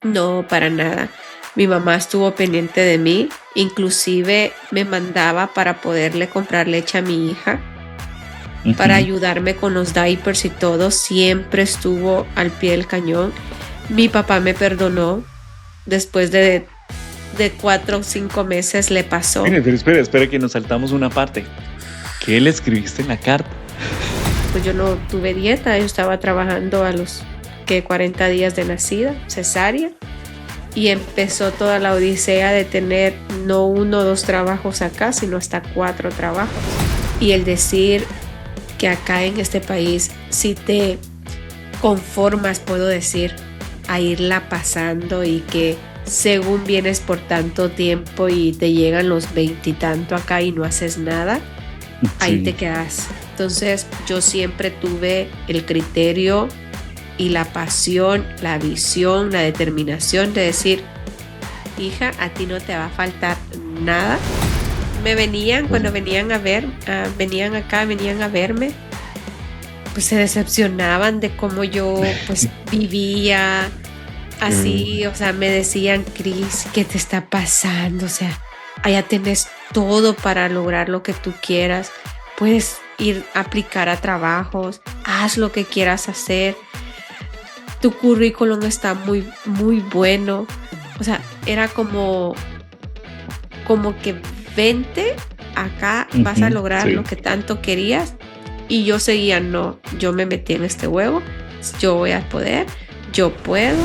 No, para nada. Mi mamá estuvo pendiente de mí, inclusive me mandaba para poderle comprar leche a mi hija, para Ujú. ayudarme con los diapers y todo, siempre estuvo al pie del cañón. Mi papá me perdonó después de 4 o 5 meses le pasó. Mire, pero espere que nos saltamos una parte. ¿Qué le escribiste en la carta? Pues yo no tuve dieta, yo estaba trabajando a los 40 días de nacida, cesárea, y empezó toda la odisea de tener no 1 o 2 trabajos acá, sino hasta 4 trabajos. Y el decir que acá en este país, si te conformas, puedo decir, a irla pasando y que según vienes por tanto tiempo y te llegan los 20 y tanto acá y no haces nada, ahí te Sí. quedas. Entonces yo siempre tuve el criterio y la pasión, la visión, la determinación de decir, hija, a ti no te va a faltar nada. Me venían, Pues, cuando venían a ver, venían acá, venían a verme, pues se decepcionaban de cómo yo pues vivía así, o sea, me decían, Cris, ¿qué te está pasando? O sea, allá tenés todo para lograr lo que tú quieras, puedes ir a aplicar a trabajos, haz lo que quieras hacer, tu currículum está muy, muy bueno. O sea, era como que vente acá, vas a lograr lo sí. que tanto querías. Y yo seguía, no, yo me metí en este huevo, yo voy a poder, yo puedo.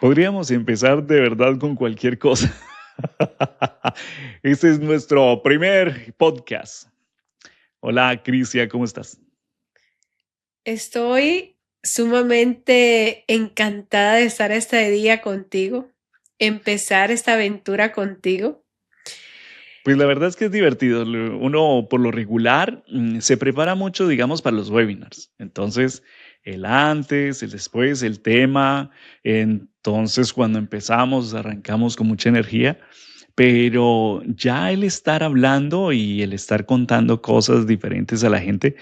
Podríamos empezar de verdad con cualquier cosa. Este es nuestro primer podcast. Hola, Crisia, ¿cómo estás? Estoy sumamente encantada de estar este día contigo, empezar esta aventura contigo. Pues la verdad es que es divertido. Uno por lo regular se prepara mucho, digamos, para los webinars. Entonces, el antes, el después, el tema. Entonces, cuando empezamos, arrancamos con mucha energía. Pero ya el estar hablando y el estar contando cosas diferentes a la gente,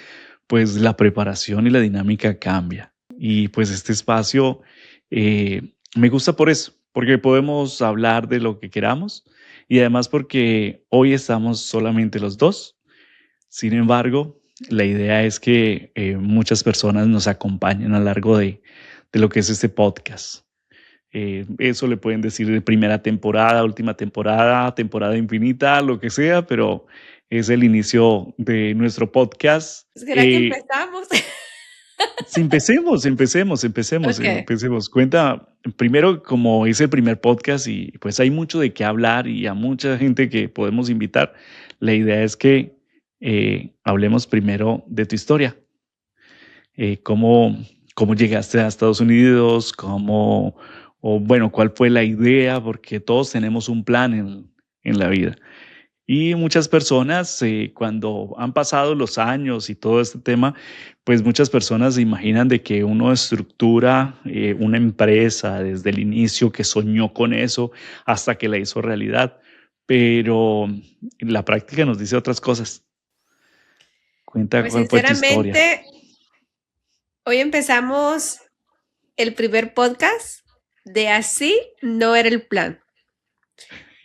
pues la preparación y la dinámica cambia. Y pues este espacio me gusta por eso, porque podemos hablar de lo que queramos y además porque hoy estamos solamente los dos. Sin embargo, la idea es que muchas personas nos acompañen a lo largo de lo que es este podcast. Eso le pueden decir de primera temporada, última temporada, temporada infinita, lo que sea, pero es el inicio de nuestro podcast. ¿Será que empezamos? Sí, Ok. empecemos. Cuenta, primero, como es el primer podcast y pues hay mucho de qué hablar y a mucha gente que podemos invitar, la idea es que hablemos primero de tu historia. Cómo llegaste a Estados Unidos, o bueno, cuál fue la idea, porque todos tenemos un plan en la vida. Y muchas personas, cuando han pasado los años y todo este tema, pues muchas personas se imaginan de que uno estructura una empresa desde el inicio, que soñó con eso hasta que la hizo realidad. Pero la práctica nos dice otras cosas. Cuenta Pues cuál fue tu historia. sinceramente, hoy empezamos el primer podcast de Así no era el plan.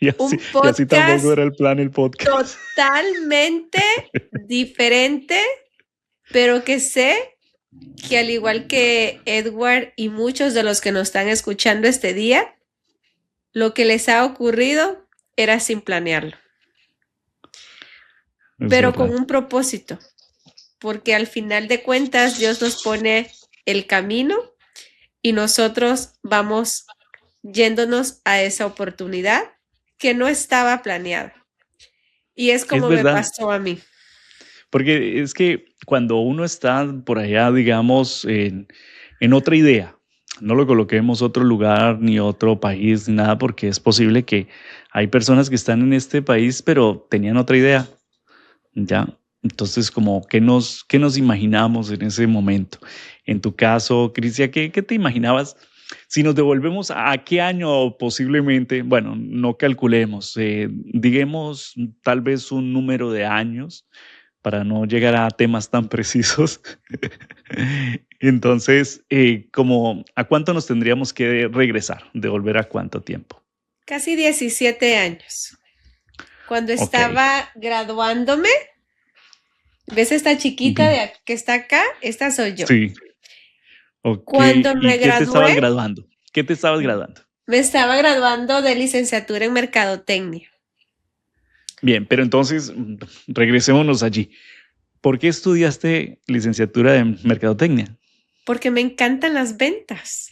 Un Y así tampoco podcast era el plan el podcast. totalmente diferente, pero que sé que al igual que Edward y muchos de los que nos están escuchando este día, lo que les ha ocurrido era sin planearlo, Es pero con verdad. un propósito, porque al final de cuentas Dios nos pone el camino y nosotros vamos yéndonos a esa oportunidad que no estaba planeada. Y es Es como me verdad. pasó a mí. Porque es que cuando uno está por allá, digamos, en otra idea, no lo coloquemos otro lugar ni otro país ni nada, porque es posible que hay personas que están en este país, pero tenían otra idea, ¿ya? Entonces, como, ¿qué nos imaginamos en ese momento? En tu caso, Cristian, ¿qué te imaginabas? Si nos devolvemos a qué año posiblemente, bueno, no calculemos, digamos tal vez un número de años para no llegar a temas tan precisos. Entonces, como, ¿a cuánto nos tendríamos que regresar? ¿Devolver a cuánto tiempo? Casi 17 años. Cuando Ok, estaba graduándome, ¿ves esta chiquita bien, que está acá? Esta soy yo. sí, ok. Cuando me ¿Y qué te estabas gradué, graduando? ¿Qué te estabas graduando? me estaba graduando de licenciatura en mercadotecnia, Bien, pero entonces regresémonos allí. ¿Por qué estudiaste licenciatura en mercadotecnia? porque me encantan las ventas.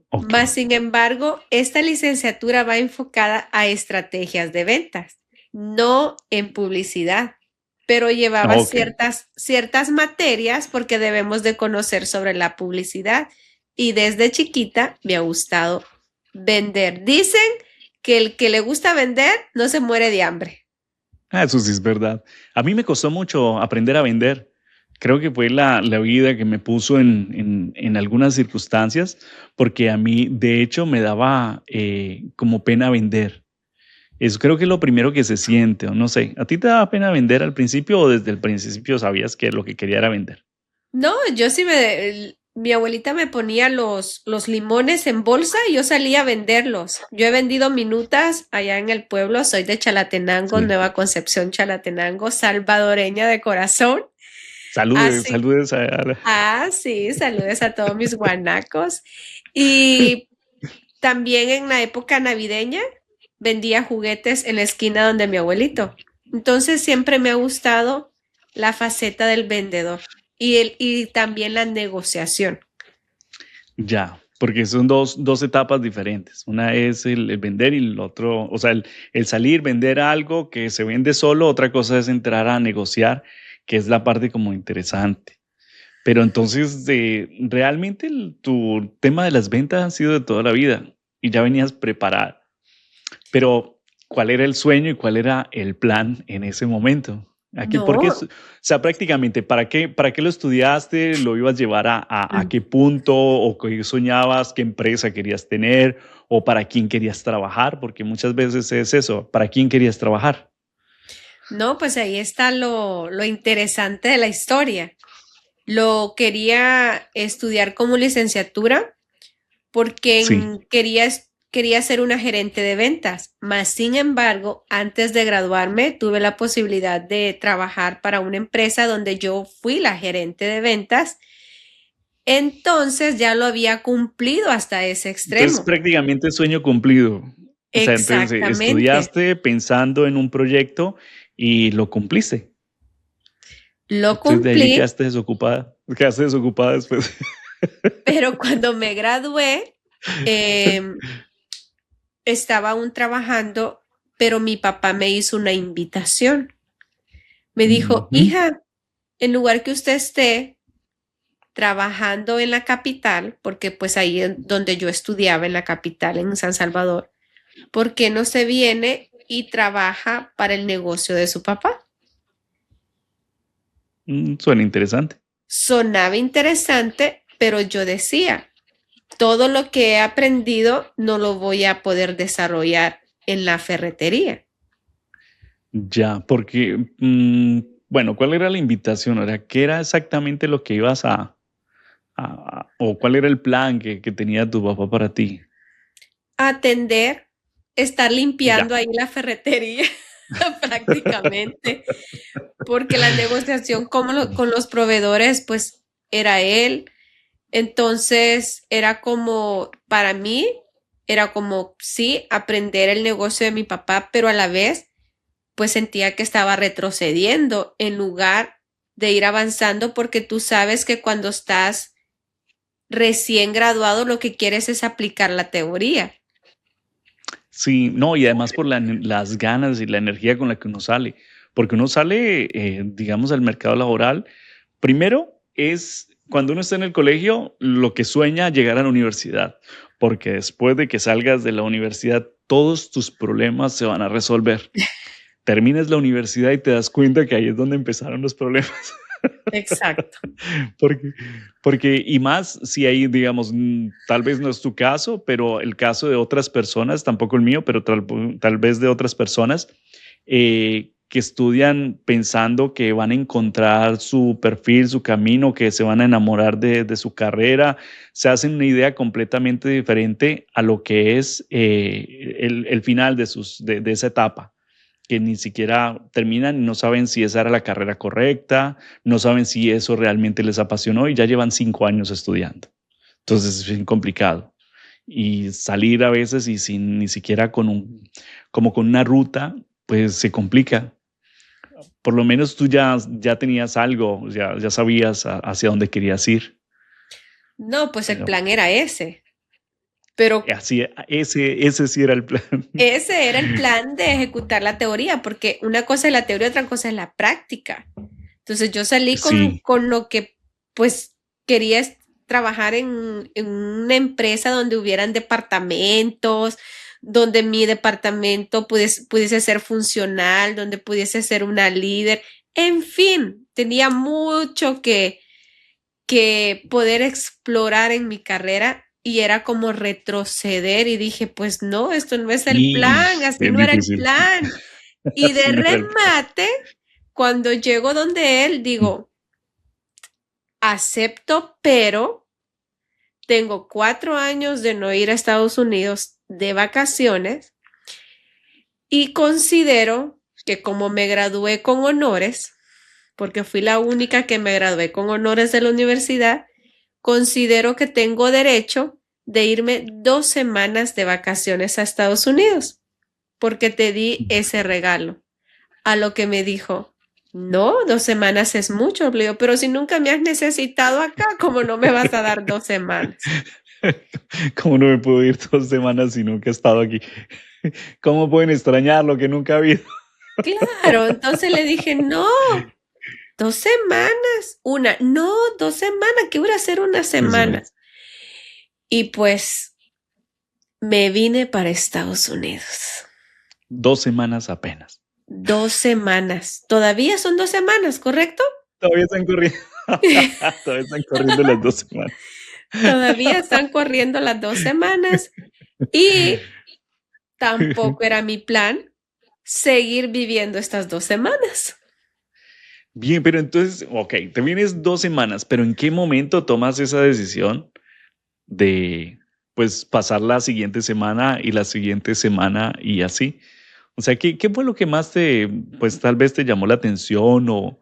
Ok, Más sin embargo, esta licenciatura va enfocada a estrategias de ventas, no en publicidad, pero llevaba ok. ciertas materias porque debemos de conocer sobre la publicidad y desde chiquita me ha gustado vender. Dicen que el que le gusta vender no se muere de hambre. Eso sí es verdad. A mí me costó mucho aprender a vender. Creo que fue la vida que me puso en algunas circunstancias, porque a mí, de hecho, me daba como pena vender. Eso creo que es lo primero que se siente, o no sé. ¿A ti te daba pena vender al principio o desde el principio sabías que lo que quería era vender? No, yo sí mi abuelita me ponía los limones en bolsa y yo salía a venderlos. Yo he vendido minutas allá en el pueblo, soy de Chalatenango, Sí. Nueva Concepción, Chalatenango, salvadoreña de corazón. Saludes, Así, saludes sí, saludes a todos mis guanacos. Y también en la época navideña vendía juguetes en la esquina donde mi abuelito. Entonces siempre me ha gustado la faceta del vendedor y también la negociación. Ya, porque son dos etapas diferentes. Una es el vender y el otro, o sea, el salir, vender algo que se vende solo, otra cosa es entrar a negociar, que es la parte como interesante. Pero entonces, realmente tu tema de las ventas ha sido de toda la vida y ya venías preparada. Pero, ¿cuál era el sueño y cuál era el plan en ese momento? Aquí, porque, No, o sea, prácticamente, para qué lo estudiaste? ¿Lo ibas a llevar a qué punto? ¿O qué soñabas? ¿Qué empresa querías tener? ¿O para quién querías trabajar? Porque muchas veces es eso, ¿para quién querías trabajar? no, pues ahí está lo interesante de la historia. Lo quería estudiar como licenciatura porque Sí, quería ser una gerente de ventas. Mas, sin embargo, antes de graduarme, tuve la posibilidad de trabajar para una empresa donde yo fui la gerente de ventas. Entonces ya lo había cumplido hasta ese entonces extremo. prácticamente sueño cumplido. O sea, entonces Exactamente. estudiaste pensando en un proyecto y lo cumpliste. Lo Entonces de allí cumplí, quedaste desocupada después. pero cuando me gradué, em, estaba aún trabajando, pero mi papá me hizo una invitación. Me dijo, Ujú. hija, en lugar que usted esté trabajando en la capital, porque pues ahí es donde yo estudiaba, en la capital, en San Salvador, ¿por qué no se viene y trabaja para el negocio de su papá? Suena interesante. Sonaba interesante, pero yo decía, todo lo que he aprendido no lo voy a poder desarrollar en la ferretería. Ya, porque, bueno, ¿cuál era la invitación? ¿Qué era exactamente lo que ibas o cuál era el plan que tenía tu papá para ti? Atender, estar Ya, limpiando ahí la ferretería prácticamente, porque la negociación con los proveedores, pues era él. Entonces era como, para mí, era como, sí, aprender el negocio de mi papá, pero a la vez, pues sentía que estaba retrocediendo en lugar de ir avanzando, porque tú sabes que cuando estás recién graduado, lo que quieres es aplicar la teoría. sí, no, y además por las ganas y la energía con la que uno sale, porque uno sale, digamos, al mercado laboral. Primero es cuando uno está en el colegio, lo que sueña llegar a la universidad, porque después de que salgas de la universidad, todos tus problemas se van a resolver. Terminas la universidad y te das cuenta que ahí es donde empezaron los problemas. Exacto. Porque, porque, y más si hay, digamos, tal vez no es tu caso, pero el caso de otras personas, tampoco el mío, pero tal vez de otras personas que estudian pensando que van a encontrar su perfil, su camino, que se van a enamorar de su carrera, se hacen una idea completamente diferente a lo que es el final de esa etapa, que ni siquiera terminan y no saben si esa era la carrera correcta, no saben si eso realmente les apasionó y ya llevan 5 años estudiando. Entonces es bien complicado. Y salir a veces y sin ni siquiera como con una ruta, pues se complica. Por lo menos tú ya tenías algo, ya sabías hacia dónde querías ir. No, pues el Pero plan era ese. Pero así, ese sí era el plan. ese era el plan de ejecutar la teoría, porque una cosa es la teoría, otra cosa es la práctica. Entonces yo salí Sí, con lo que pues quería trabajar en una empresa donde hubieran departamentos, donde mi departamento pudiese ser funcional, donde pudiese ser una líder. En fin, tenía mucho que poder explorar en mi carrera y era como retroceder y dije, pues no, esto no es el y plan, así bien no era el difícil. plan. Y de Así no era el plan. remate, cuando llego donde él, digo, acepto, pero tengo 4 años de no ir a Estados Unidos de vacaciones y considero que como me gradué con honores, porque fui la única que me gradué con honores de la universidad, considero que tengo derecho de irme 2 semanas de vacaciones a Estados Unidos, porque te di ese regalo. A lo que me dijo, no, 2 semanas es mucho, le digo, pero si nunca me has necesitado acá, ¿cómo no me vas a dar 2 semanas? ¿Cómo no me puedo ir 2 semanas si nunca he estado aquí? ¿Cómo pueden extrañar lo que nunca ha habido? Claro, entonces le dije, no, 2 semanas, no, 2 semanas, ¿qué voy a hacer una Eso es. semana? Y pues me vine para Estados Unidos. 2 semanas apenas. 2 semanas. Todavía son 2 semanas, ¿correcto? Todavía están corriendo. Todavía están corriendo las 2 semanas. Todavía están corriendo las 2 semanas y tampoco era mi plan seguir viviendo estas 2 semanas. Bien, pero entonces, ok, te vienes 2 semanas, pero ¿en qué momento tomas esa decisión de, pues, pasar la siguiente semana y la siguiente semana y así? O sea, ¿qué fue lo que más pues, tal vez te llamó la atención o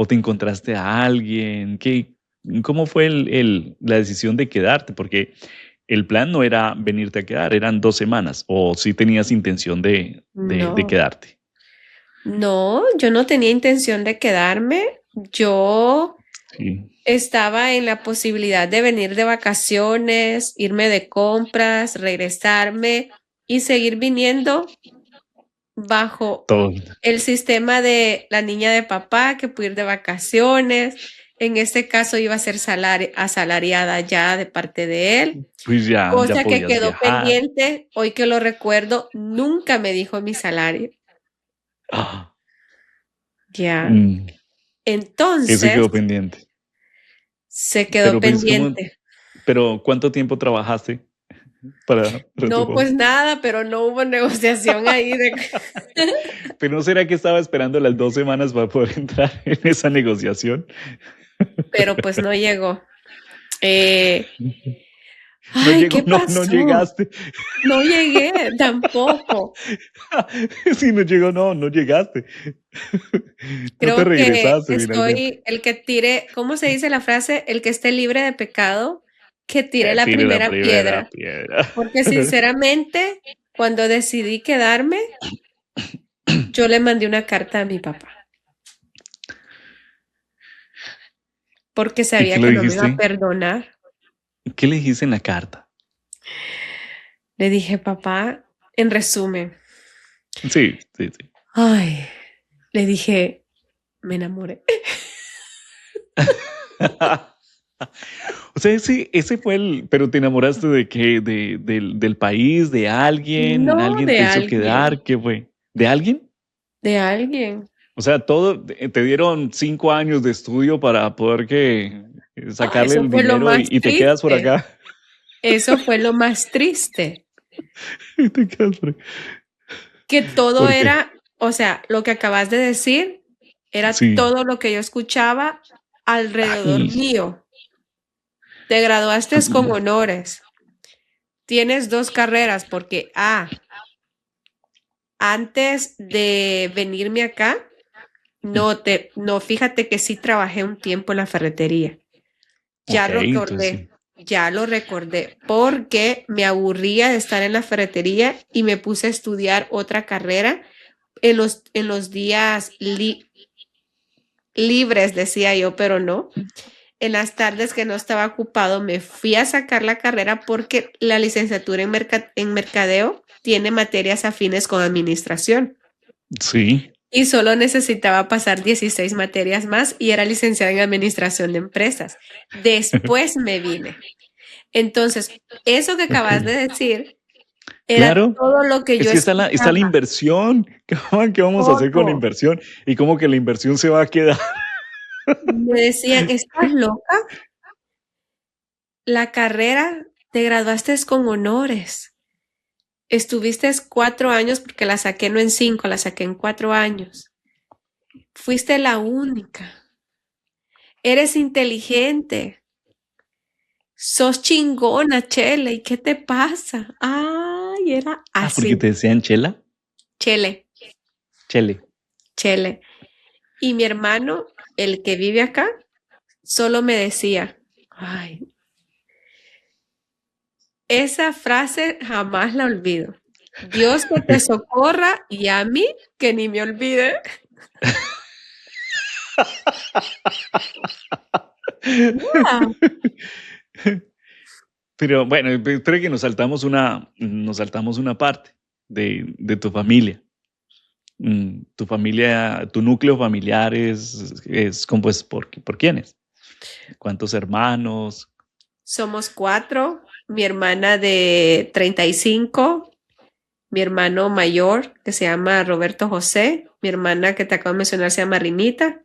te encontraste a alguien? ¿Cómo fue la decisión de quedarte? Porque el plan no era venirte a quedar, eran 2 semanas, o si tenías intención de No, quedarte. no, yo no tenía intención de quedarme. Yo Sí. estaba en la posibilidad de venir de vacaciones, irme de compras, regresarme y seguir viniendo bajo Todo. el sistema de la niña de papá que puede ir de vacaciones. En este caso iba a ser asalariada ya de parte de él, Pues ya cosa que podías quedó viajar. pendiente. Hoy que lo recuerdo, nunca me dijo mi salario. Ah, Ya. mm, ese Entonces quedó pendiente. se quedó Pero pues, pendiente. pero ¿cuánto tiempo trabajaste para tu No, pues papá? nada, pero no hubo negociación ahí de... Pero ¿no será que estaba esperando las 2 semanas para poder entrar en esa negociación? Pero pues no llegó. Eh, No ay, llegó, ¿qué no pasó? llegaste. No llegué tampoco. Si no llegó, no llegaste. No te Creo que regresaste finalmente. estoy el que tire, ¿cómo se dice la frase? El que esté libre de pecado, que tire la Tire la primera primera piedra. piedra. Porque sinceramente, cuando decidí quedarme, yo le mandé una carta a mi papá, porque ¿Y qué sabía le que no me iba a dijiste? perdonar. ¿Qué le dijiste en la carta? Le dije, papá, en resumen, Sí, sí, sí. ay, le dije, me enamoré. O sea, ese fue pero te enamoraste de qué, del país, de alguien, No alguien de te hizo alguien, quedar, ¿qué fue? ¿De alguien? de alguien. O sea, todo, te dieron 5 años de estudio para poder sacarle Eso el fue lo dinero más y te quedas por triste. acá. Eso fue lo más triste. Y te quedas por acá. Que todo ¿Por qué? era, o sea, lo que acabas de decir era Sí. todo lo que yo escuchaba alrededor Ay, mío. Te graduaste con honores. Tienes dos carreras porque, antes de venirme acá, no, fíjate que sí trabajé un tiempo en la ferretería. Ya ok, lo entonces recordé, sí. ya lo recordé, porque me aburría de estar en la ferretería y me puse a estudiar otra carrera en los días libres, decía yo, pero no. En las tardes que no estaba ocupado, me fui a sacar la carrera porque la licenciatura en mercadeo tiene materias afines con administración. Sí. Y solo necesitaba pasar 16 materias más y era licenciada en administración de empresas. Después me vine. Entonces, eso que Ok. acabas de decir era Claro, todo lo que es yo que está la escuchaba. inversión. ¿Qué vamos a hacer con la Todo. inversión? Y como que la inversión se va a quedar. Me decían, ¿estás loca? La carrera te graduaste con honores. Estuviste 4 años porque la saqué no en 5, la saqué en 4 años. Fuiste la única. Eres inteligente. Sos chingona, Chele. ¿Y qué te pasa? Ay, era Ah, porque así. te decían chela. Chele, Chele. Chele. Y mi hermano, el que vive acá, solo me decía, ay, esa frase jamás la olvido. Dios que te socorra y a mí que ni me olvide. Yeah. Pero bueno, espero que nos saltamos una parte de tu familia. Tu familia, tu núcleo familiar es compuesto ¿por quiénes? ¿Cuántos hermanos? Somos 4, mi hermana de 35, mi hermano mayor que se llama Roberto José, mi hermana que te acabo de mencionar se llama Rina,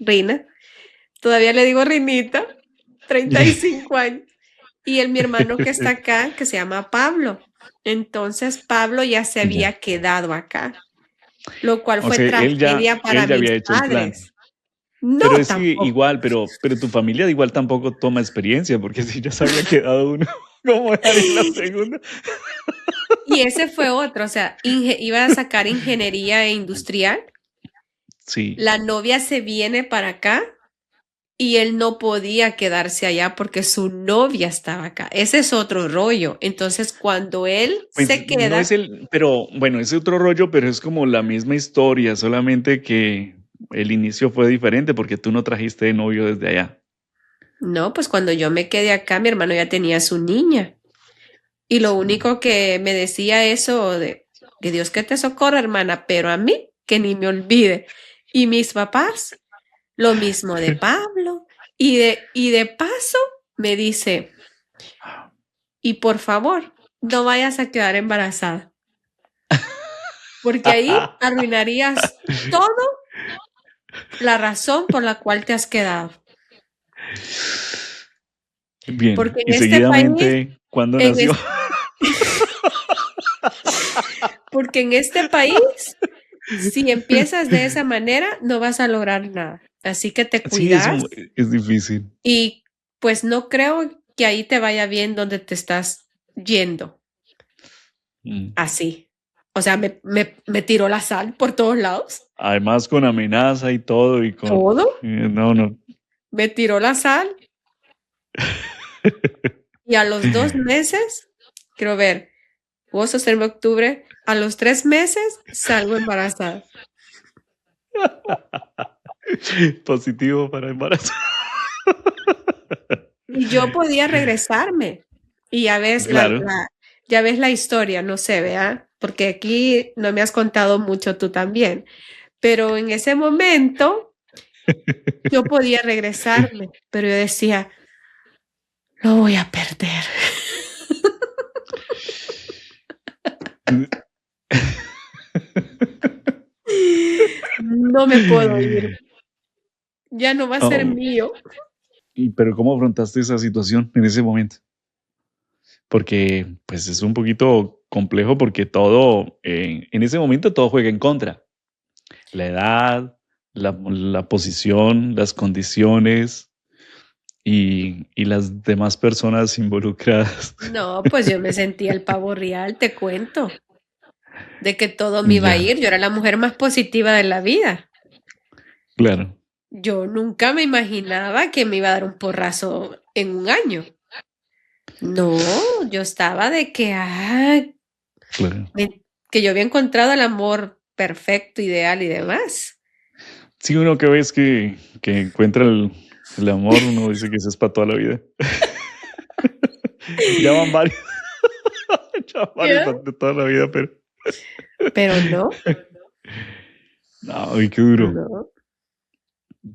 todavía le digo Rinita, 35 años, y mi hermano que está acá que se llama Pablo. Entonces Pablo ya se Ya. había quedado acá, lo cual O fue sea, tragedia para él ya mis había hecho el plan. padres. No, Pero es que tampoco. igual, pero tu familia igual tampoco toma experiencia, porque si ya se había quedado uno, ¿cómo haría la segunda? Y ese fue otro, o sea, iba a sacar ingeniería industrial. Sí, La novia se viene para acá y él no podía quedarse allá porque su novia estaba acá. Ese es otro rollo. Entonces, cuando él pues se no queda, es pero bueno, es otro rollo, pero es como la misma historia, solamente que el inicio fue diferente porque tú no trajiste de novio desde allá. no, pues cuando yo me quedé acá, mi hermano ya tenía su niña. Y lo Sí. único que me decía eso de que Dios que te socorra, hermana, pero a mí que ni me olvide. Y mis papás, lo mismo de Pablo. Y de paso me dice, y por favor, no vayas a quedar embarazada, porque ahí arruinarías toda la razón por la cual te has quedado. Bien, Porque y en este país, seguidamente, ¿cuándo en nació? es- porque en este país, si empiezas de esa manera, no vas a lograr nada. Así que te Sí, cuidas es difícil. y pues no creo que ahí te vaya bien donde te estás yendo Mm. así. O sea, me tiró la sal por todos lados. Además con amenaza y todo y Todo. no, no. Me tiró la sal y a los 2 meses, quiero ver, agosto, septiembre, octubre, a los 3 meses salgo embarazada. Positivo para embarazo. Y yo podía regresarme. Y Claro. ya ves la historia, no sé, vea, porque aquí no me has contado mucho tú también. Pero en ese momento yo podía regresarme, pero yo decía, lo voy a perder. no me puedo ir, ya no va a ser Oh, mío. pero ¿cómo afrontaste esa situación en ese momento? Porque pues es un poquito complejo porque todo, en ese momento todo juega en contra. La edad, la posición, las condiciones y las demás personas involucradas. No, pues yo me sentía el pavo real, te cuento, de que todo me iba a Ya, ir. Yo era la mujer más positiva de la vida. claro, Yo nunca me imaginaba que me iba a dar un porrazo en un año. No, yo estaba de que, claro. que yo había encontrado el amor perfecto, ideal y demás. Sí, uno que ves que encuentra el amor, uno dice que eso es para toda la vida. Ya van varios, ya van varios ¿Ya? para toda la vida, pero Pero no, no, y qué duro. no.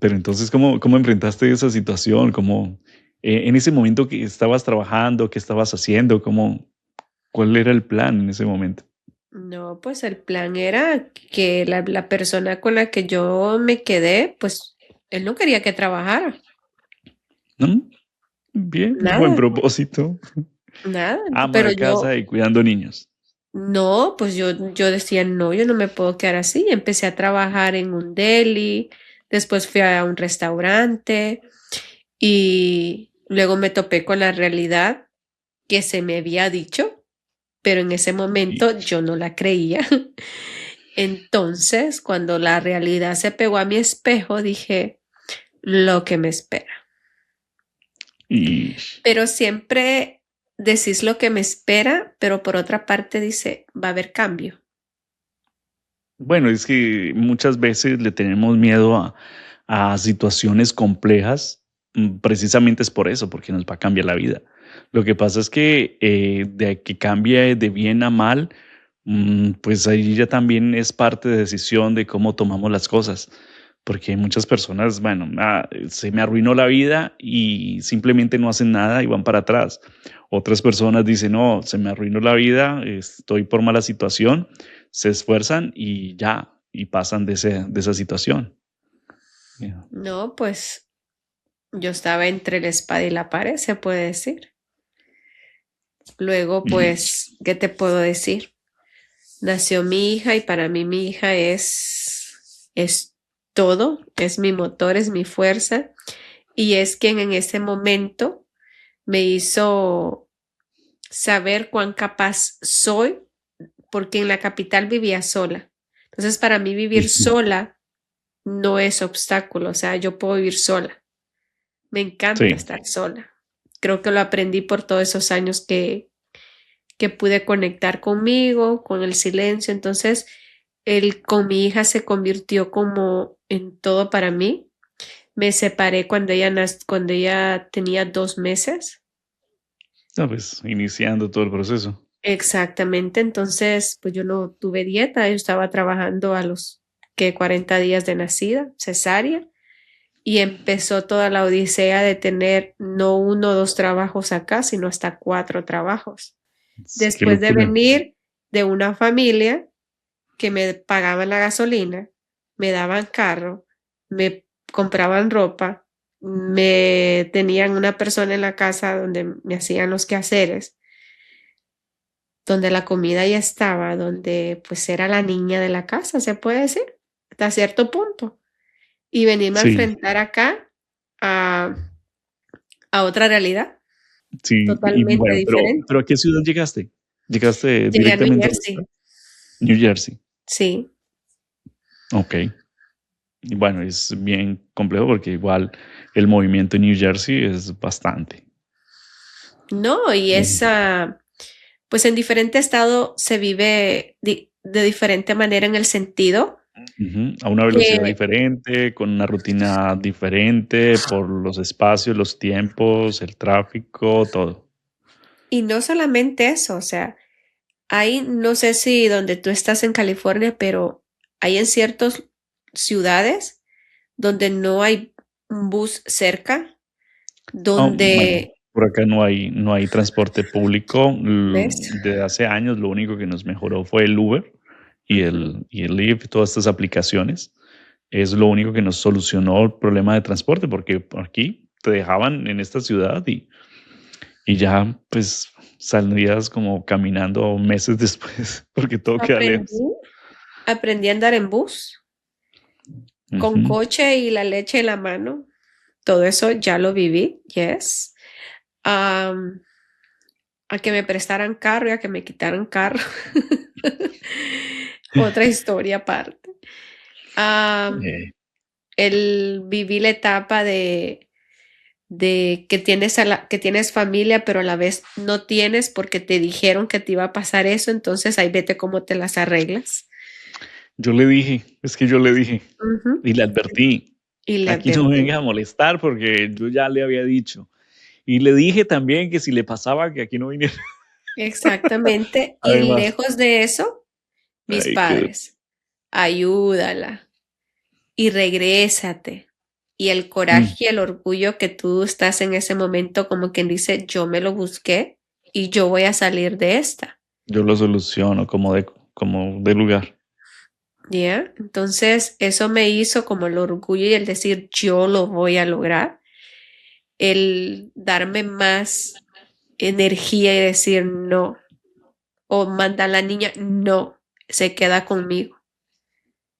Pero entonces, ¿cómo enfrentaste esa situación? ¿Cómo, en ese momento que estabas trabajando, qué estabas haciendo? ¿Cuál era el plan en ese momento? No, pues el plan era que la persona con la que yo me quedé, pues él no quería que trabajara. ¿No? Bien, buen Nada, propósito. nada. Ama Pero de casa yo, y cuidando niños. no, pues yo decía, no, yo no me puedo quedar así. Empecé a trabajar en un deli, después fui a un restaurante y luego me topé con la realidad que se me había dicho, pero en ese Y, momento yo no la creía. Entonces, cuando la realidad se pegó a mi espejo, dije, lo que me espera. y Pero siempre decís lo que me espera, pero por otra parte dice, va a haber cambio. bueno, es que muchas veces le tenemos miedo a situaciones complejas, precisamente es por eso, porque nos va a cambiar la vida. Lo que pasa es que de que cambie de bien a mal, pues ahí ya también es parte de decisión de cómo tomamos las cosas. Porque muchas personas, bueno, se me arruinó la vida y simplemente no hacen nada y van para atrás. Otras personas dicen, no, se me arruinó la vida, estoy por mala situación, se esfuerzan y ya, y pasan de esa situación. Ya. No, pues yo estaba entre la espada y la pared, se puede decir. Luego, Y pues, ¿qué te puedo decir? Nació mi hija y para mí mi hija es todo, es mi motor, es mi fuerza y es quien en ese momento me hizo saber cuán capaz soy porque en la capital vivía sola. Entonces, para mí vivir ujú, sola no es obstáculo, o sea, yo puedo vivir sola. Me encanta sí, estar sola. Creo que lo aprendí por todos esos años que pude conectar conmigo, con el silencio. Entonces, con mi hija se convirtió como en todo para mí. Me separé cuando ella tenía 2 meses. no, pues iniciando todo el proceso. Exactamente. Entonces, pues yo no tuve dieta. Yo estaba trabajando a los que 40 días de nacida, cesárea. Y empezó toda la odisea de tener no uno o dos trabajos acá, sino hasta 4 trabajos. Qué Después de locura. venir de una familia que me pagaban la gasolina, me daban carro, me compraban ropa, me tenían una persona en la casa donde me hacían los quehaceres, donde la comida ya estaba, donde pues era la niña de la casa, se puede decir, hasta cierto punto. Y venirme a Sí, enfrentar acá a, a otra realidad sí. Y totalmente bueno, pero diferente. ¿a qué ciudad llegaste? ¿Llegaste Llegué a New directamente a donde Jersey, estás? New Jersey. sí. Ok. Y bueno, es bien complejo porque igual el movimiento en New Jersey es bastante. No, y Eh, pues en diferente estado se vive de diferente manera en el sentido A una velocidad que, diferente, con una rutina diferente, por los espacios, los tiempos, el tráfico, todo. y no solamente eso, o sea, hay, no sé si donde tú estás en California, pero hay en ciertas ciudades donde no hay un bus cerca, Bueno, donde, por acá no hay transporte público. ¿ves? Desde hace años lo único que nos mejoró fue el Uber y Ujú. el Lyft, todas estas aplicaciones. es lo único que nos solucionó el problema de transporte, porque por aquí te dejaban en esta ciudad y ya pues saldrías como caminando meses después, porque todo queda Aprendí, lejos. aprendí a andar en bus, con Ujú. coche y la leche en la mano. Todo eso ya lo viví, yes. Am, a que me prestaran carro y a que me quitaran carro. Otra historia aparte. Am, Eh, viví la etapa de que tienes, que tienes familia, pero a la vez no tienes porque te dijeron que te iba a pasar eso, entonces ahí vete cómo te las arreglas. yo le dije, es que yo le dije Ujú. y le advertí, Y le aquí no me advertí. venga a molestar porque yo ya le había dicho. Y le dije también que si le pasaba que aquí no viniera. Exactamente. Y Además, lejos de eso, mis ay, qué padres, ayúdala y regrésate. Y el mm, coraje y el orgullo que tú estás en ese momento, como quien dice, yo me lo busqué y yo voy a salir de esta. yo lo soluciono como de lugar. ¿Ya? Entonces, eso me hizo como el orgullo y el decir, yo lo voy a lograr, el darme más energía y decir no, o mandar a la niña, no, se queda conmigo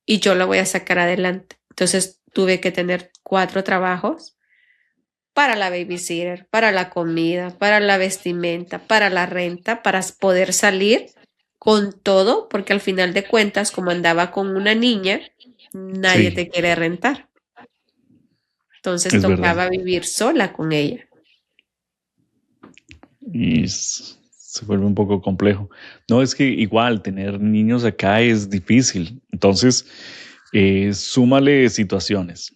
y yo la voy a sacar adelante. Entonces, tuve que tener 4 trabajos para la babysitter, para la comida, para la vestimenta, para la renta, para poder salir con todo, porque al final de cuentas, como andaba con una niña, nadie Sí, te quiere rentar. Entonces es verdad. tocaba vivir sola con ella. Y se vuelve un poco complejo. No, es que igual tener niños acá es difícil. Entonces, súmale situaciones.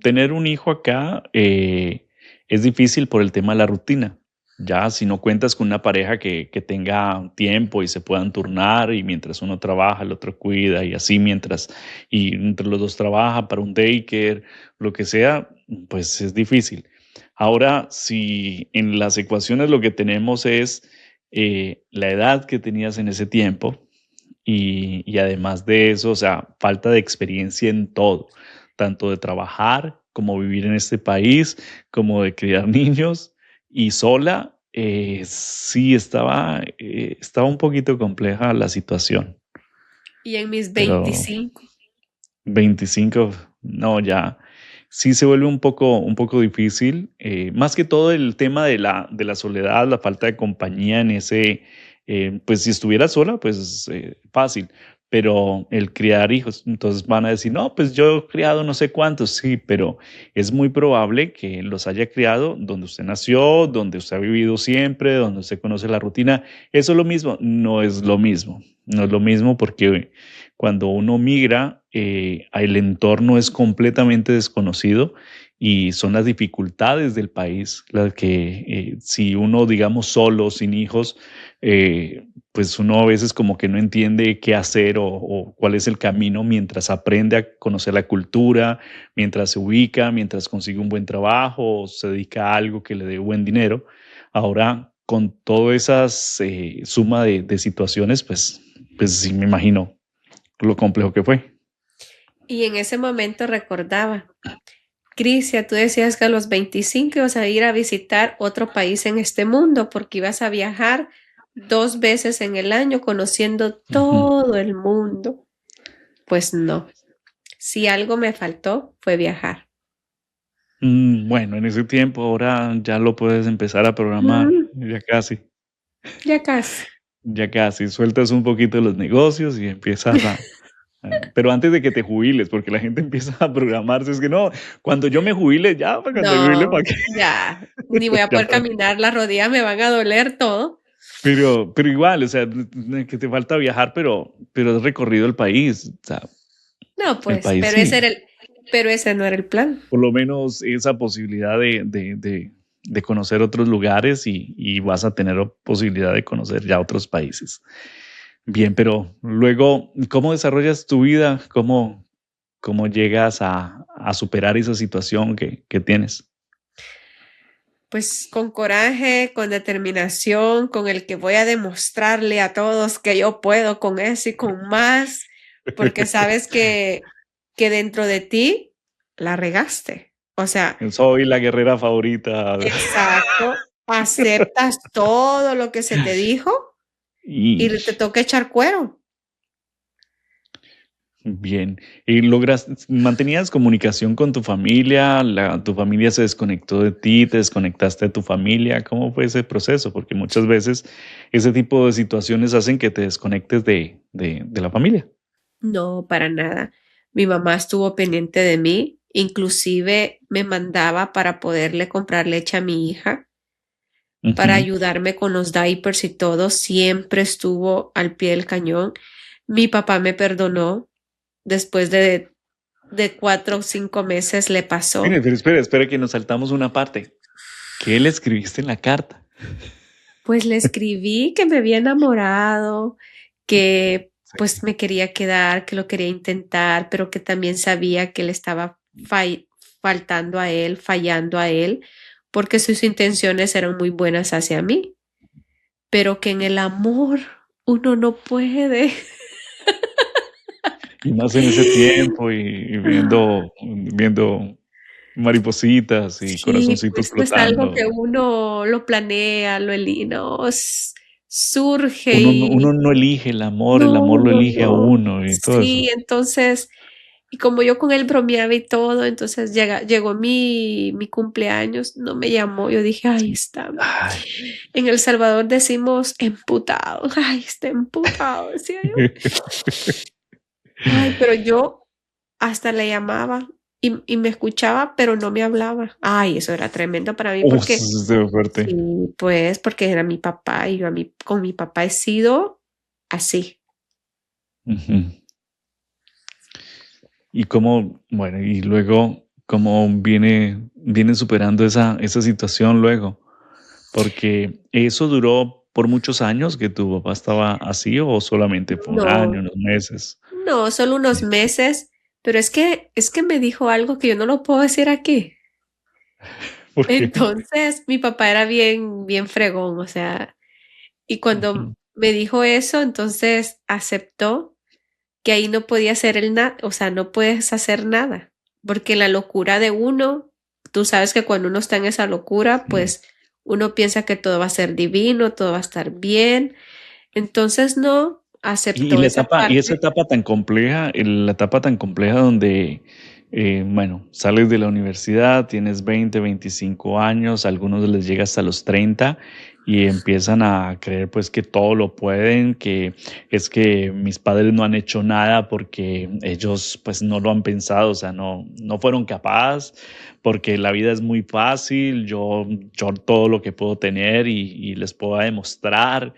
Tener un hijo acá es difícil por el tema de la rutina. Ya si no cuentas con una pareja que tenga tiempo y se puedan turnar y mientras uno trabaja, el otro cuida y así mientras y entre los dos trabaja para un daycare, lo que sea, pues es difícil. Ahora, si en las ecuaciones lo que tenemos es la edad que tenías en ese tiempo y además de eso, o sea, falta de experiencia en todo, tanto de trabajar como vivir en este país, como de criar niños y sola, sí estaba un poquito compleja la situación, Y en mis pero 25, 25, no, ya sí se vuelve un poco difícil. Más que todo el tema de la soledad, la falta de compañía en ese, pues si estuviera sola, pues fácil, pero el criar hijos, entonces van a decir, no, pues yo he criado no sé cuántos, sí, pero es muy probable que los haya criado donde usted nació, donde usted ha vivido siempre, donde usted conoce la rutina. Eso es lo mismo, no es lo mismo, no es lo mismo porque cuando uno migra, el entorno es completamente desconocido y son las dificultades del país las que si uno, digamos, solo, sin hijos, pues uno a veces como que no entiende qué hacer o cuál es el camino mientras aprende a conocer la cultura, mientras se ubica, mientras consigue un buen trabajo o se dedica a algo que le dé buen dinero. Ahora, con todas esas suma de situaciones, pues sí me imagino lo complejo que fue. y en ese momento recordaba, Crisia, tú decías que a los 25 ibas a ir a visitar otro país en este mundo porque ibas a viajar 2 veces en el año conociendo Ujú. todo el mundo. Pues no, si algo me faltó fue viajar. Bueno, en ese tiempo ahora ya lo puedes empezar a programar, Mm, ya casi. ya casi, sueltas un poquito los negocios y empiezas pero antes de que te jubiles, porque la gente empieza a programarse, es que no, cuando yo me jubile, ya, para cuando me jubile, ¿para No, qué? ya, ni voy a Ya poder para- caminar, las rodillas me van a doler todo. pero igual, o sea, que te falta viajar, pero has recorrido el país, o sea, No, el pues, país pero ese sí. era pero ese no era el plan. Por lo menos esa posibilidad de conocer otros lugares y vas a tener posibilidad de conocer ya otros países. Bien, pero luego, ¿cómo desarrollas tu vida? ¿Cómo llegas a superar esa situación que tienes? Pues con coraje, con determinación, con el que voy a demostrarle a todos que yo puedo con eso y con más, porque sabes que que dentro de ti la regaste. O sea, Soy la guerrera favorita. exacto, aceptas todo lo que se te dijo y Y te toca echar cuero. bien. ¿Y mantenías comunicación con tu familia? ¿Tu familia se desconectó de ti? ¿Te desconectaste de tu familia? ¿Cómo fue ese proceso? Porque muchas veces ese tipo de situaciones hacen que te desconectes de la familia. No, para nada. Mi mamá estuvo pendiente de mí, inclusive me mandaba para poderle comprar leche a mi hija, para Ujú. ayudarme con los diapers y todo, siempre estuvo al pie del cañón. Mi papá me perdonó después de 4 o 5 meses le pasó. Mire, pero espera que nos saltamos una parte. ¿Qué le escribiste en la carta? Pues le escribí que me había enamorado, que pues Sí. me quería quedar, que lo quería intentar, pero que también sabía que le estaba faltando a él, fallando a él, porque sus intenciones eran muy buenas hacia mí, pero que en el amor uno no puede. Y más en ese tiempo y viendo maripositas y Sí, corazoncitos pues no es algo que flotando. uno lo planea, no, surge Uno y no elige el no, amor lo no, elige a no. uno y todo eso. Sí, entonces, y como yo con él bromeaba y todo, entonces llegó mi cumpleaños, no me llamó, yo dije, ay, está. Ay. En El Salvador decimos emputado, ay, está emputado, decía yo. Ay, pero yo hasta le llamaba y me escuchaba, pero no me hablaba. Ay, eso era tremendo para mí Eso porque, estuvo fuerte. sí, pues, porque era mi papá y yo con mi papá he sido así. Ujú. Y cómo, bueno, y luego, cómo viene superando esa situación luego. Porque eso duró por muchos años que tu papá estaba así o solamente fue un No, año, unos meses. no, solo unos meses, pero es que me dijo algo que yo no lo puedo decir aquí. ¿Por qué? Entonces, mi papá era bien, bien fregón, o sea, y cuando Ujú. me dijo eso, entonces aceptó que ahí no podía hacer el nada, o sea, no puedes hacer nada, porque la locura de uno, tú sabes que cuando uno está en esa locura, Sí. pues uno piensa que todo va a ser divino, todo va a estar bien, entonces no Y aceptó la esa etapa y esa parte. etapa tan compleja, la etapa tan compleja donde, bueno, sales de la universidad, tienes 20, 25 años, a algunos les llega hasta los 30 y empiezan a creer, pues, que todo lo pueden, que es que mis padres no han hecho nada porque ellos, pues, no lo han pensado, o sea, no fueron capaces, porque la vida es muy fácil, yo todo lo que puedo tener y les puedo demostrar,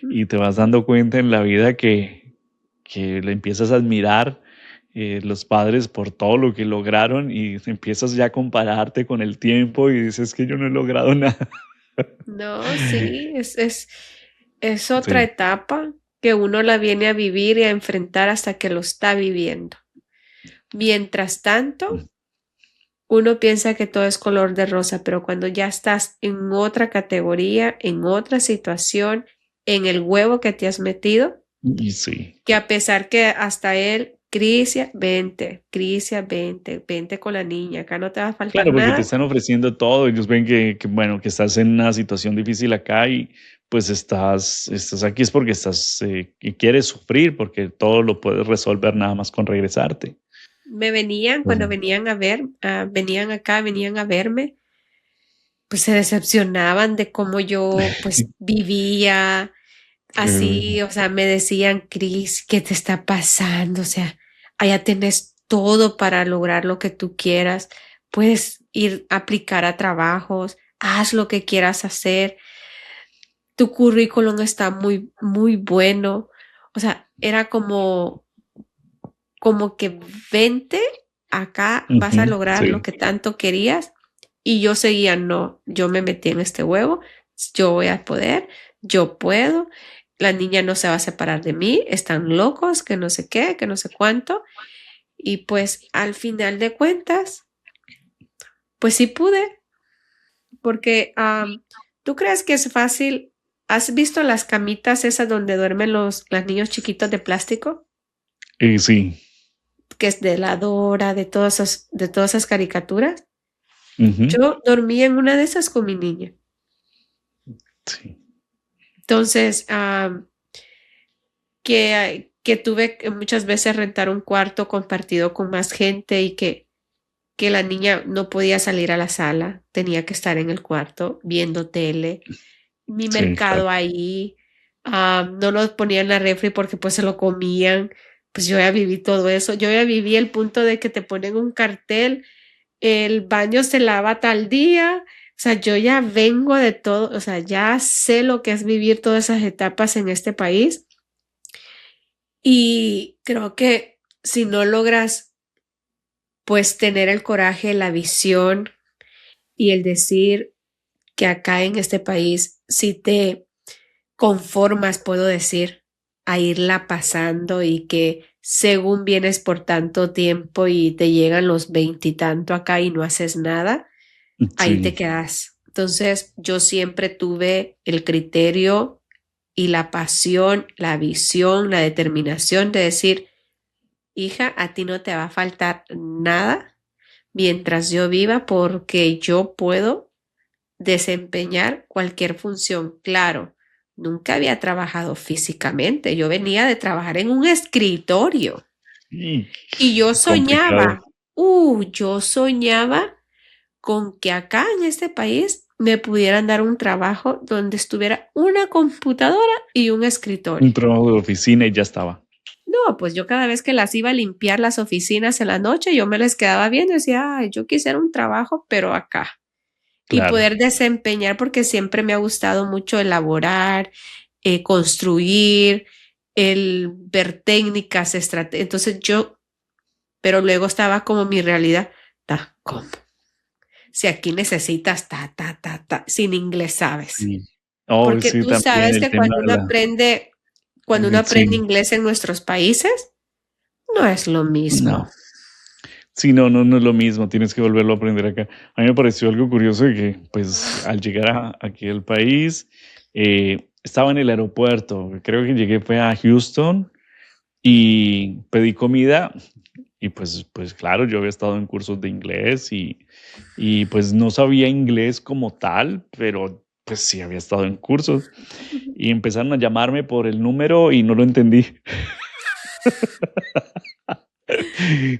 y te vas dando cuenta en la vida que le empiezas a admirar los padres por todo lo que lograron y empiezas ya a compararte con el tiempo y dices que yo no he logrado nada. No, sí, es otra Sí. etapa que uno la viene a vivir y a enfrentar hasta que lo está viviendo. Mientras tanto, uno piensa que todo es color de rosa, pero cuando ya estás en otra categoría, en otra situación, en el huevo que te has metido, Y sí. que a pesar que hasta él, Crisia, vente, vente con la niña, acá no te va a faltar Claro, porque te nada. están ofreciendo todo, ellos ven bueno, que estás en una situación difícil acá y pues estás aquí es porque y quieres sufrir, porque todo lo puedes resolver nada más con regresarte. Cuando Ujú. venían a ver, venían acá, venían a verme, pues se decepcionaban de cómo yo pues vivía Eh, así, o sea, me decían, Cris, ¿qué te está pasando? O sea, allá tenés todo para lograr lo que tú quieras, puedes ir a aplicar a trabajos, haz lo que quieras hacer, tu currículum está muy, muy bueno. O sea, era como que vente, acá vas a Ujú, lograr lo sí. que tanto querías. Y yo seguía, no, yo me metí en este huevo, yo voy a poder, yo puedo, la niña no se va a separar de mí, están locos, que no sé qué, que no sé cuánto. Y pues al final de cuentas, pues sí pude, porque ¿tú crees que es fácil? ¿Has visto las camitas esas donde duermen los niños chiquitos de plástico? Sí. que es de la Dora, de todas esas caricaturas. Ujú. Yo dormía en una de esas con mi niña. Sí, Entonces, que tuve que muchas veces rentar un cuarto compartido con más gente y que la niña no podía salir a la sala, tenía que estar en el cuarto viendo tele, mi sí, claro. mercado ahí, no lo ponía en la refri porque pues se lo comían, pues yo ya viví todo eso, yo ya viví el punto de que te ponen un cartel, el baño se lava tal día, o sea, yo ya vengo de todo, o sea, ya sé lo que es vivir todas esas etapas en este país y creo que si no logras pues tener el coraje, la visión y el decir que acá en este país, si te conformas, puedo decir, a irla pasando y que según vienes por tanto tiempo y te llegan los veintitanto acá y no haces nada, ahí te Sí, quedas. Entonces, yo siempre tuve el criterio y la pasión, la visión, la determinación de decir, hija, a ti no te va a faltar nada mientras yo viva porque yo puedo desempeñar cualquier función. Claro, nunca había trabajado físicamente, yo venía de trabajar en un escritorio y y complicado. yo soñaba con que acá en este país me pudieran dar un trabajo donde estuviera una computadora y un Un escritorio. trabajo de oficina y ya estaba. No, pues yo cada vez que las iba a limpiar las oficinas en la noche, yo me les quedaba viendo y decía, ay, yo quisiera un trabajo, pero acá. Y Claro. poder desempeñar, porque siempre me ha gustado mucho elaborar, construir, el ver técnicas, estrategias. Entonces yo, pero luego estaba como mi realidad, ¿cómo? Si aquí necesitas sin inglés sabes. Sí. Oh, Porque sí, tú también sabes el que tema de cuando uno aprende sí, inglés en nuestros países, no es lo mismo. no. Sí, no, no, no es lo mismo, tienes que volverlo a aprender acá. A mí me pareció algo curioso de que, pues, al llegar aquí al país, estaba en el aeropuerto, creo que llegué fue a Houston y pedí comida y pues claro, yo había estado en cursos de inglés y pues no sabía inglés como tal, pero pues sí había estado en cursos y empezaron a llamarme por el número y no lo entendí.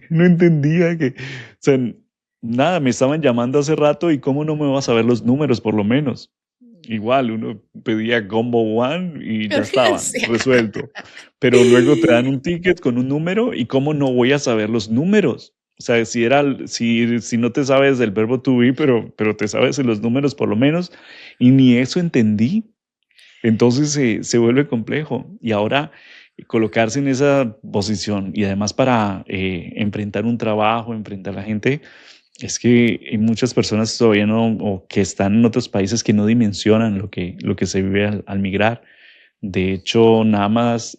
No entendía que, o sea, nada, me estaban llamando hace rato y cómo no me vas a saber los números por lo menos. Igual, uno pedía combo one y Yo ya estaba decía, resuelto. Pero luego te dan un ticket con un número y cómo no voy a saber los números. O sea, si no te sabes del verbo to be, pero te sabes los números por lo menos, y ni eso entendí. Entonces se vuelve complejo y ahora colocarse en esa posición y además para enfrentar un trabajo, enfrentar a la gente, es que hay muchas personas todavía no, o que están en otros países que no dimensionan lo que se vive al migrar. De hecho, nada más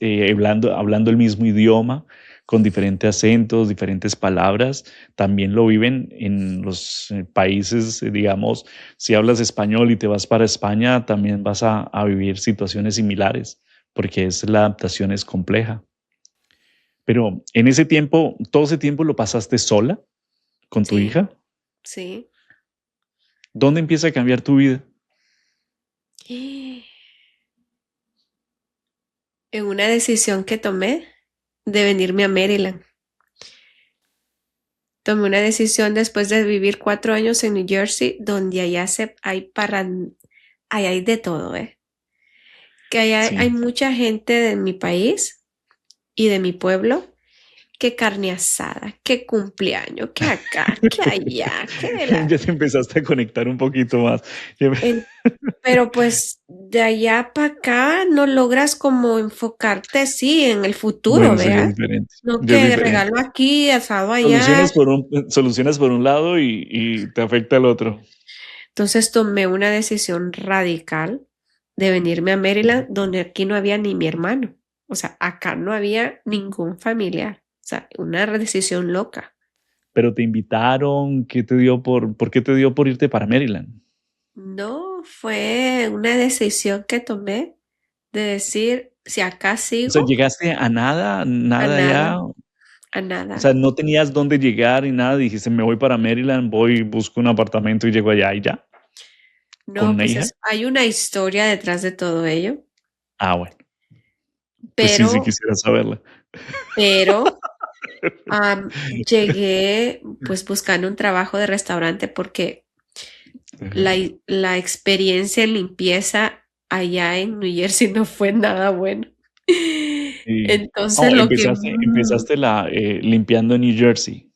hablando el mismo idioma, con diferentes acentos, diferentes palabras, también lo viven en los países, digamos, si hablas español y te vas para España, también vas a vivir situaciones similares, porque la adaptación es compleja. Pero en ese tiempo, todo ese tiempo lo pasaste sola con tu sí, hija. sí. ¿Dónde empieza a cambiar tu vida? En una decisión que tomé de venirme a Maryland. Tomé una decisión después de vivir 4 años en New Jersey, donde ahí hay de todo, ¿eh? Que hay Sí. mucha gente de mi país y de mi pueblo, que carne asada, que cumpleaños, que acá, que allá, que de la... Ya te empezaste a conectar un poquito más. Ya me- en- pero pues de allá para acá no logras como enfocarte, sí, en el futuro, Bueno, sí, ya es ¿vea? diferente. No Ya es que diferente. regalo aquí, asado allá. Solucionas por un lado y te afecta al otro. Entonces tomé una decisión radical de venirme a Maryland, donde aquí no había ni mi hermano. O sea, acá no había ningún familiar. O sea, una decisión loca. Pero te invitaron, por qué te dio por irte para Maryland? No fue una decisión que tomé de decir, si acá O sea, sigo, llegaste a nada, a nada nada. ya. a O nada. sea, no tenías dónde llegar y nada, dijiste, me voy para Maryland, voy, busco un apartamento y llego allá y ya, con No, una pues hija. hay una historia detrás de todo ello, Ah, bueno, pues sí, sí pero, quisiera saberla. pero llegué pues buscando un trabajo de restaurante porque Ajá. la experiencia en limpieza allá en New Jersey no fue nada bueno. Y, Entonces oh, lo que empezaste limpiando en New Jersey.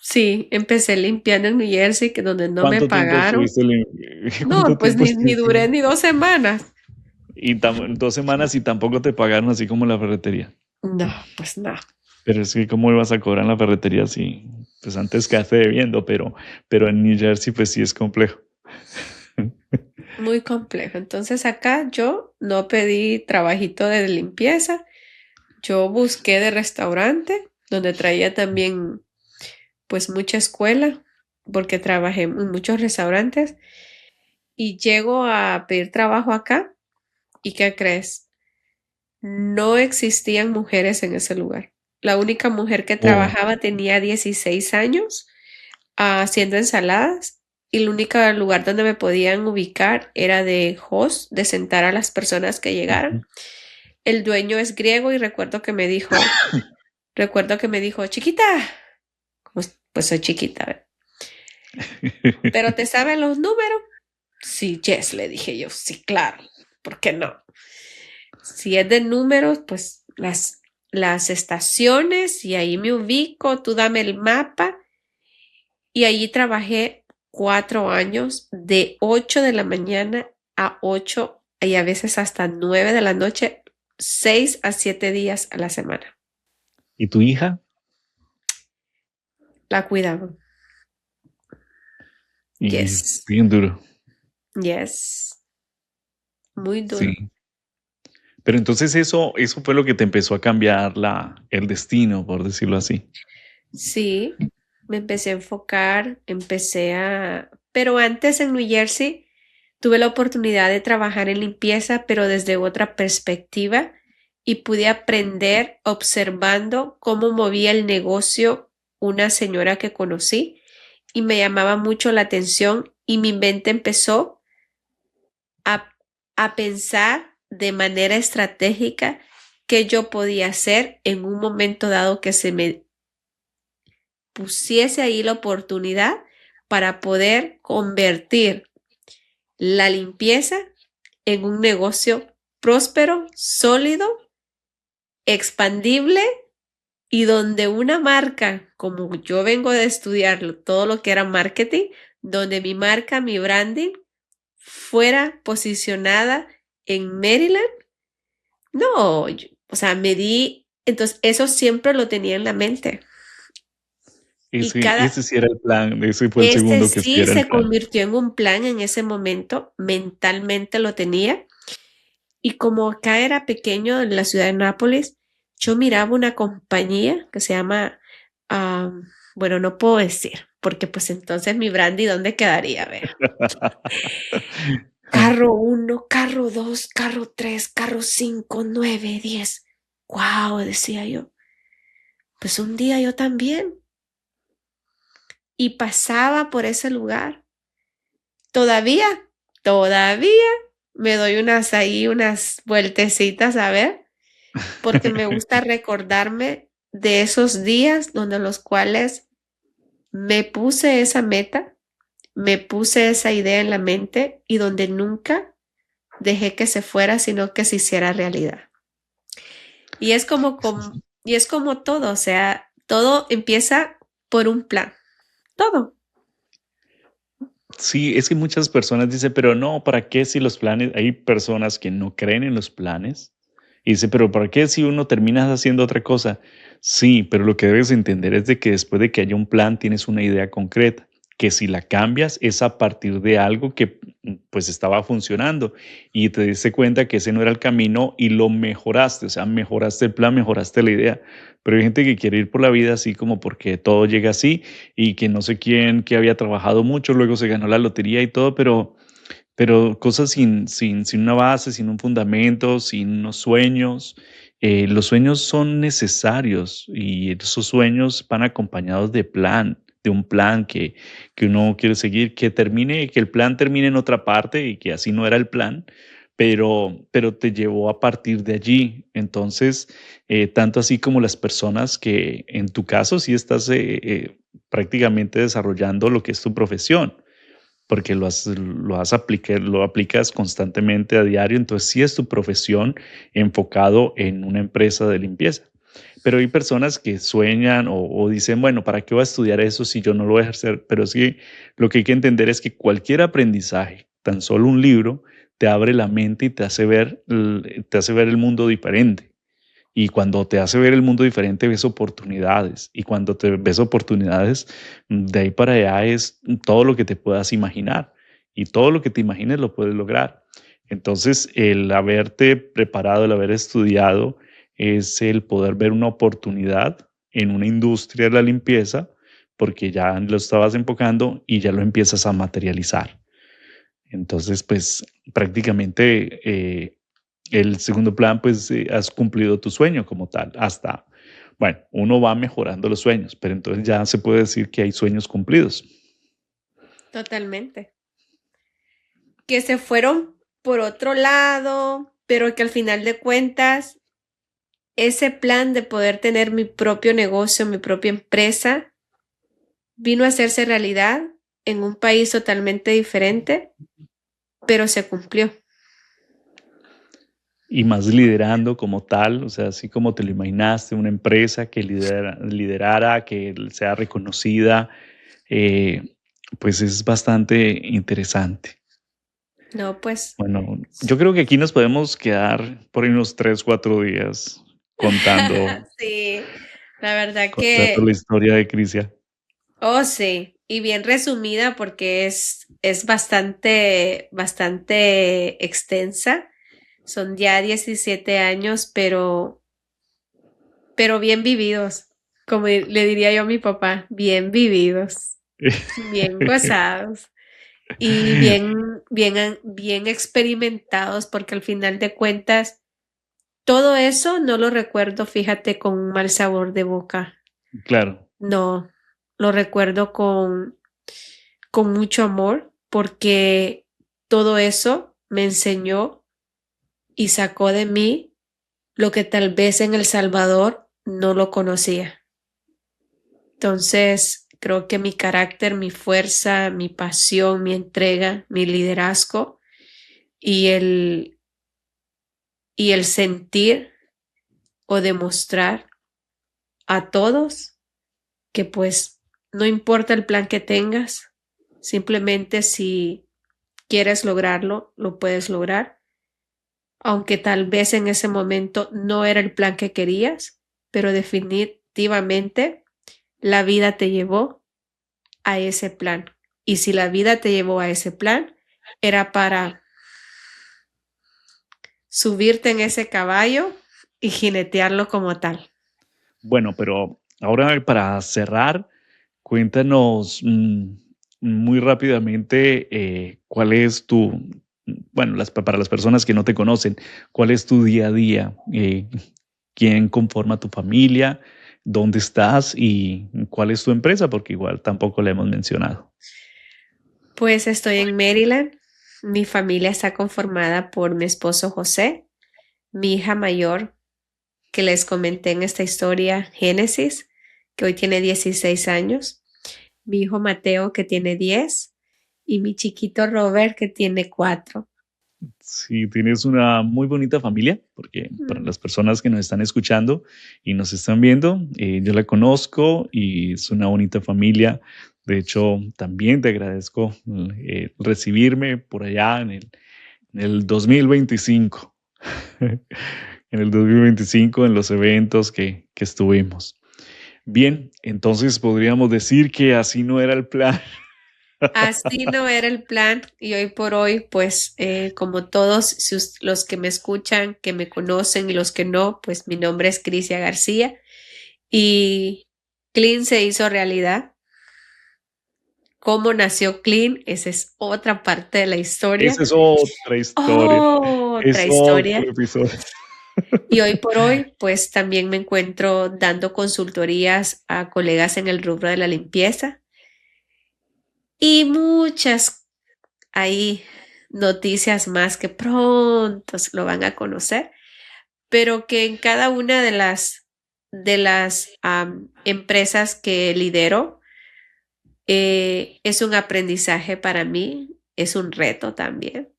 sí, empecé limpiando en New Jersey, que donde no me ¿Cuánto tiempo pagaron. estuviste, No, cuánto pues tiempo ni estuviste? duré ni 2 semanas. Y 2 semanas y tampoco te pagaron así como en la ferretería. No, pues no. Pero es que cómo ibas a cobrar en la ferretería si, pues antes quedaste debiendo, pero en New Jersey pues sí es complejo. Muy complejo. Entonces acá yo no pedí trabajito de limpieza, yo busqué de restaurante, donde traía también pues mucha escuela, porque trabajé en muchos restaurantes y llego a pedir trabajo acá y ¿qué crees? No existían mujeres en ese lugar. La única mujer que Oh, trabajaba tenía 16 años haciendo ensaladas y el único lugar donde me podían ubicar era de host, de sentar a las personas que llegaran. ujú. El dueño es griego y recuerdo que me dijo, chiquita, pues soy chiquita, ¿verdad? Pero ¿te saben los números? Sí, yes, le dije yo, sí, claro, ¿por qué no? Si es de números, pues las estaciones y ahí me ubico, tú dame el mapa y allí trabajé 4 años de 8 de la mañana a 8 y a veces hasta 9 de la noche, 6 a 7 días a la semana. ¿Y tu hija? La cuidaba. Y Yes, bien duro, yes, muy duro. sí. Pero entonces eso fue lo que te empezó a cambiar el destino, por decirlo así. Sí, me empecé a enfocar, pero antes en New Jersey tuve la oportunidad de trabajar en limpieza, pero desde otra perspectiva y pude aprender observando cómo movía el negocio una señora que conocí y me llamaba mucho la atención y mi mente empezó a, a pensar de manera estratégica qué yo podía hacer en un momento dado que se me pusiese ahí la oportunidad para poder convertir la limpieza en un negocio próspero, sólido, expandible y donde una marca, como yo vengo de estudiar todo lo que era marketing, donde mi marca, mi branding fuera posicionada en Maryland. No, o sea, entonces eso siempre lo tenía en la mente. Y Ese sí era el plan, ese fue el este segundo que sí sí era el se plan. convirtió en un plan en ese momento, mentalmente lo tenía. Y como acá era pequeño en la ciudad de Nápoles, yo miraba una compañía que se llama, bueno, no puedo decir, porque pues entonces mi brandy, ¿dónde quedaría? A ver, carro uno, carro 2, carro 3, carro 5, 9, 10. ¡Wow! Decía yo. Pues un día yo también. Y pasaba por ese lugar. Todavía, todavía me doy unas vueltecitas a ver, porque me gusta recordarme de esos días donde los cuales me puse esa meta, me puse esa idea en la mente y donde nunca dejé que se fuera, sino que se hiciera realidad. Y es como todo, o sea, todo empieza por un plan, todo. Sí, es que muchas personas dicen, pero no, ¿para qué si los planes? Hay personas que no creen en los planes y dicen, pero ¿para qué si uno termina haciendo otra cosa? Sí, pero lo que debes entender es de que después de que haya un plan tienes una idea concreta, que si la cambias es a partir de algo que pues estaba funcionando y te diste cuenta que ese no era el camino y lo mejoraste, o sea, mejoraste el plan, mejoraste la idea. Pero hay gente que quiere ir por la vida así como porque todo llega así y que no sé quién que había trabajado mucho, luego se ganó la lotería y todo, pero cosas sin una base, sin un fundamento, sin unos sueños. Los sueños son necesarios y esos sueños van acompañados de un plan que uno quiere seguir, que el plan termine en otra parte y que así no era el plan, pero te llevó a partir de allí. Entonces, tanto así como las personas que en tu caso sí estás prácticamente desarrollando lo que es tu profesión porque lo aplicas constantemente a diario, entonces sí es tu profesión enfocado en una empresa de limpieza. Pero hay personas que sueñan o dicen, bueno, ¿para qué voy a estudiar eso si yo no lo voy a ejercer? Pero sí, lo que hay que entender es que cualquier aprendizaje, tan solo un libro, te abre la mente y te hace ver el mundo diferente. Y cuando te hace ver el mundo diferente, ves oportunidades. Y cuando te ves oportunidades, de ahí para allá es todo lo que te puedas imaginar. Y todo lo que te imagines lo puedes lograr. Entonces, el haberte preparado, el haber estudiado, es el poder ver una oportunidad en una industria de la limpieza, porque ya lo estabas enfocando y ya lo empiezas a materializar. Entonces, pues prácticamente el segundo plan, pues has cumplido tu sueño como tal. Bueno, uno va mejorando los sueños, pero entonces ya se puede decir que hay sueños cumplidos. Totalmente. Que se fueron por otro lado, pero que al final de cuentas, ese plan de poder tener mi propio negocio, mi propia empresa, vino a hacerse realidad en un país totalmente diferente, pero se cumplió. Y más liderando como tal, o sea, así como te lo imaginaste, una empresa que liderara, que sea reconocida, eh, pues es bastante interesante. No, pues Bueno, yo creo que aquí nos podemos quedar por unos 3, 4 días contando, sí, la verdad contando la que, historia de Crisia. oh sí, y bien resumida porque es bastante, bastante extensa. Son ya 17 años, pero bien vividos, como le diría yo a mi papá, bien vividos, bien gozados y bien experimentados, porque al final de cuentas, todo eso no lo recuerdo, fíjate, con un mal sabor de boca. Claro, No, lo recuerdo con mucho amor, porque todo eso me enseñó y sacó de mí lo que tal vez en El Salvador no lo conocía. Entonces, creo que mi carácter, mi fuerza, mi pasión, mi entrega, mi liderazgo y el sentir o demostrar a todos que pues no importa el plan que tengas, simplemente si quieres lograrlo, lo puedes lograr, aunque tal vez en ese momento no era el plan que querías, pero definitivamente la vida te llevó a ese plan. Y si la vida te llevó a ese plan, era para subirte en ese caballo y jinetearlo como tal. bueno, pero ahora para cerrar, cuéntanos muy rápidamente cuál es bueno, para las personas que no te conocen, cuál es tu día a día, quién conforma tu familia, dónde estás y cuál es tu empresa, porque igual tampoco la hemos mencionado. Pues estoy en Maryland. Mi familia está conformada por mi esposo José, mi hija mayor, que les comenté en esta historia, Génesis, que hoy tiene 16 años, mi hijo Mateo, que tiene 10, y mi chiquito Robert, que tiene 4. Sí, tienes una muy bonita familia, porque para las personas que nos están escuchando y nos están viendo, yo la conozco y es una bonita familia. De hecho, también te agradezco recibirme por allá en el 2025, en el 2025 en los eventos que estuvimos. Bien, entonces podríamos decir que así no era el plan. Así no era el plan y hoy por hoy, pues como todos los que me escuchan, que me conocen y los que no, pues mi nombre es Crisia García y Clean se hizo realidad. ¿Cómo nació Clean? Esa es otra parte de la historia. Esa es otra historia, Oh, es otra otro historia. episodio. Y hoy por hoy, pues también me encuentro dando consultorías a colegas en el rubro de la limpieza y muchas ahí noticias más que pronto lo van a conocer, pero que en cada una de las empresas que lidero es un aprendizaje para mí, es un reto también,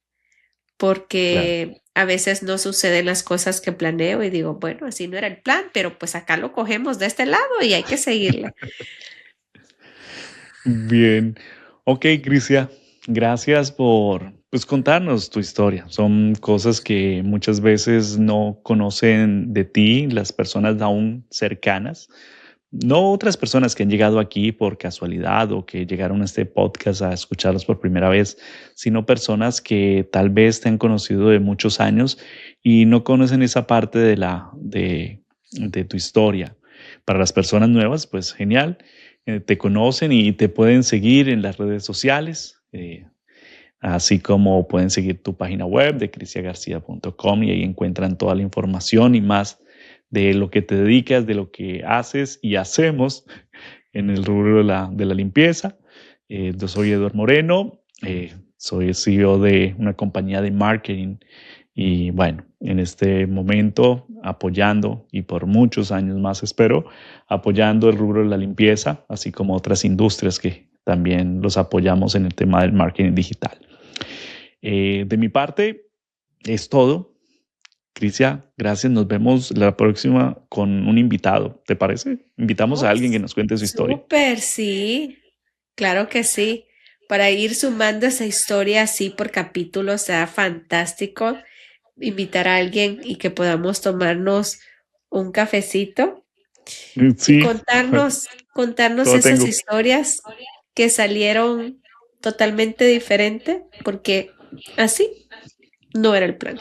Claro. porque a veces no suceden las cosas que planeo y digo, bueno, así no era el plan, pero pues acá lo cogemos de este lado y hay que seguirle. Bien. Ok, Crisia, gracias por pues, contarnos tu historia. Son cosas que muchas veces no conocen de ti las personas aún cercanas. No otras personas que han llegado aquí por casualidad o que llegaron a este podcast a escucharlos por primera vez, sino personas que tal vez te han conocido de muchos años y no conocen esa parte de tu historia. Para las personas nuevas, pues genial, te conocen y te pueden seguir en las redes sociales, así como pueden seguir tu página web de crisiagarcia.com y ahí encuentran toda la información y más de lo que te dedicas, de lo que haces y hacemos en el rubro de la limpieza. Yo soy Eduardo Moreno, soy el CEO de una compañía de marketing y bueno, en este momento apoyando y por muchos años más espero, apoyando el rubro de la limpieza, así como otras industrias que también los apoyamos en el tema del marketing digital. De mi parte es todo. Crisia, gracias. Nos vemos la próxima con un invitado. ¿Te parece? Invitamos a Oh, alguien que nos cuente su historia. súper, sí, claro que sí. Para ir sumando esa historia así por capítulos, sea fantástico invitar a alguien y que podamos tomarnos un cafecito y Sí, contarnos todo esas tengo. historias que salieron totalmente diferente, porque así no era el plan.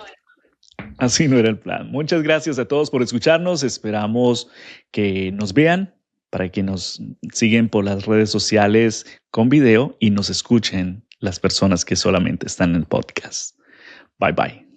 Así no era el plan. Muchas gracias a todos por escucharnos. Esperamos que nos vean, para que nos siguen por las redes sociales con video y nos escuchen las personas que solamente están en el podcast. Bye bye.